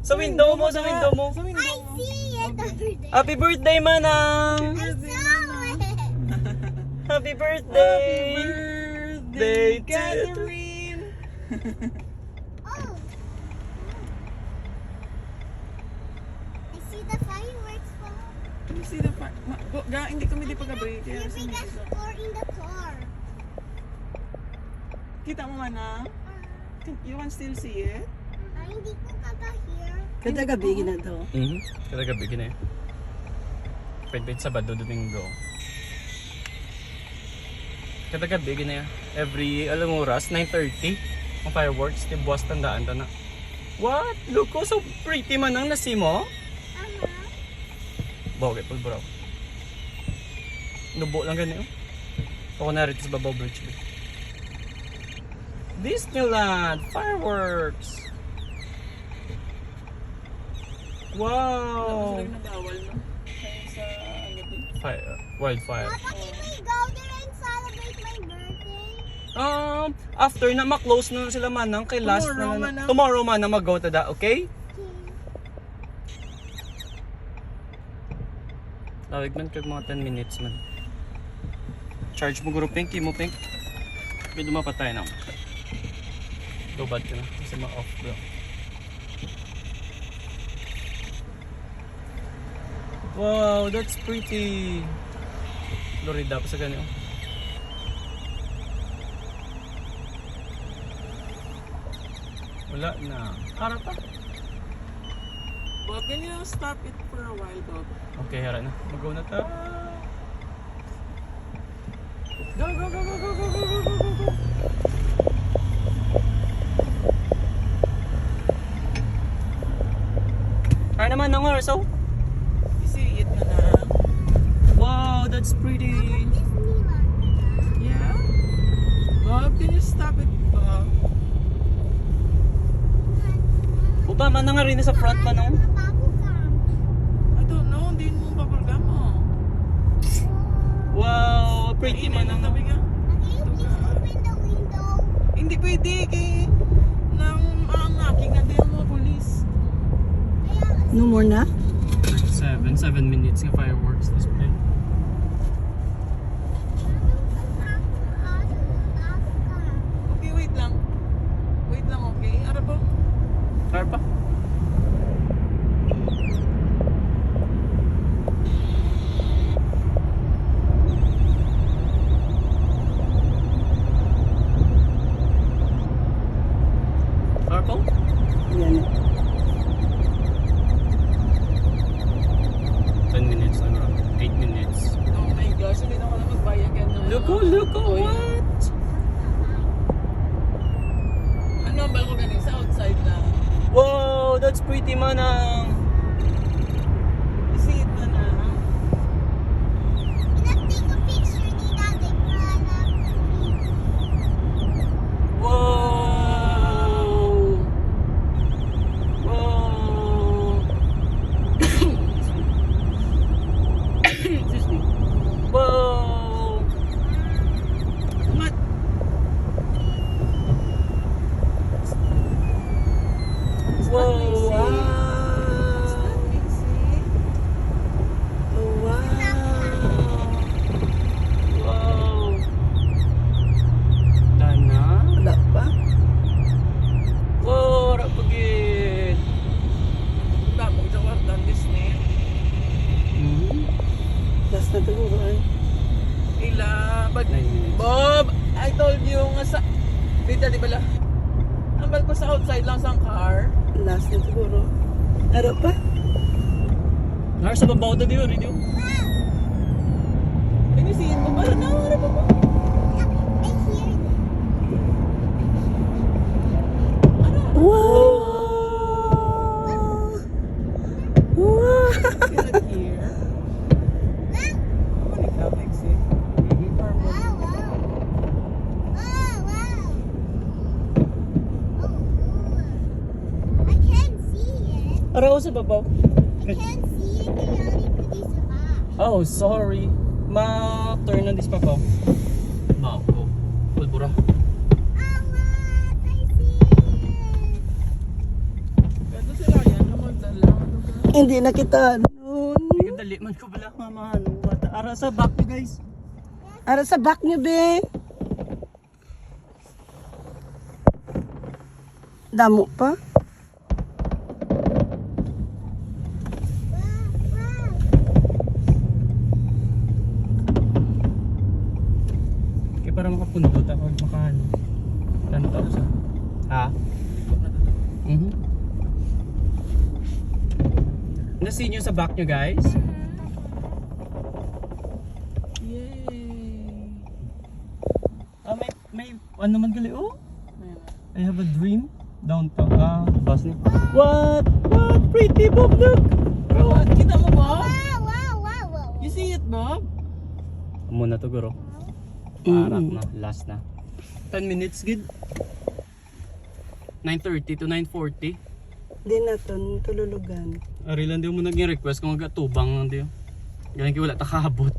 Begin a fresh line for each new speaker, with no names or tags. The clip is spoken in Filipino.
Sa window mo, sa window mo.
Sa window mo.
Happy birthday, Manang! Happy birthday!
Birthday,
to-
Catherine!
I see the fireworks fall.
Let me see the fire. Hindi kami di pagka-break.
You
Kaya
bring us four in the car.
kita mo man na? You can still see it?
Hindi ko kaka-hear.
Kada gabi na to.
Kada gabi gina eh. Pwede Sabado, Domingo. Kada gabi gina eh. Every, alam mo oras, 9:30. Ang fireworks, tibuwas tandaan ta na. What? Look ko, so pretty Manang nasi mo. Bogey, pulburaw. Nubo lang ganyan. Ako na rin sa babaw bridge. Disneyland fireworks. Wow.
Sila nag-awal, no? Kaya sa ano din?
Wildfire.
Papa, can we go there and celebrate my birthday?
After na ma-close na sila Manang kay last
Tomorrow,
na
Manang.
tomorrow Manang mag-go to that, okay? Tawag man kag mga 10 minutes man. Charge mo guro pink, mo pink. Pwede mapatay na. Lubad ka na kasi ma-off bro. Wow, that's pretty. Florida pa sa ganyan. Wala na. Harap pa.
But can you stop it for a while, dog?
Okay, hara na. Mag-go na ta. Go, go, go, go, go, go, go, go, go, go, go. Hara naman ng oras, oh.
You see it na na?
Wow, that's pretty.
Disneyland.
Yeah? Bob, can you stop it, Bob?
Uba, man nga rin sa front pa nung.
I don't know, hindi mo papargam mo.
Wow, pretty man ang.
Sabi nga,
Can you please open the window?
hindi pwede kay nang aking na din mga polis.
No more na?
7 minutes ng fireworks display.
Okay, wait lang. Wait lang, okay? Ara po?
Hara pa. Hara pa.
Yan.
10 minutes na bro. 8 minutes.
Oh my gosh, hindi na ako na magbayag yan.
Look, what?
Ano ang balko galing sa outside na?
Wow, that's pretty Manang.
You see it na na?
Take a picture, Nina. They cry
Wow. Wow. Excuse me. Wow.
Mat!
Wow. Wow. Dana.
Wala pa?
Wow, ra pagit.
Damo sa kwartan Disney.
Last na siguro ay.
Ila, but
9 minutes.
Bob, I told you nga sa dito di bala. Ang balko sa outside lang sa car.
Last na siguro. Ano pa?
Nasa babaw ta diyo, radio.
Pinisiin mo ba na? Ano ba ba?
I hear it.
Wow! Wow!
Is it here? Ano ka, Lexi?
Wow, wow. Oh, wow. Oh, I can't see it.
Araw sa babaw.
I can't see it. Kaya only put this back.
Oh, sorry. Ma-turn na this papaw. Bao. Pulbura.
Oh, what? I see it.
Ganda sila yan.
Hindi na kita noon.
Hindi ka dali man ko pala mama. Ano, bata. Ara sa back niyo guys.
Ara sa back niyo, be. Damo pa.
Kaya para makapundot ako makaano. 10,000. Ha? Nasi nyo sa back nyo guys.
Yay!
May ano man gali oh. I have a dream downtown. Bus niya. What pretty Bob, look.
Bro, kita mo, Bob?
Wow.
You see it, Bob?
Muna to guro. Parak na, last na. 10 minutes gid. 9:30 to 9:40.
Di na to, tululugan.
Ari lang di mo naging request kung magatubang lang di. Ganun ki wala ta kaabot.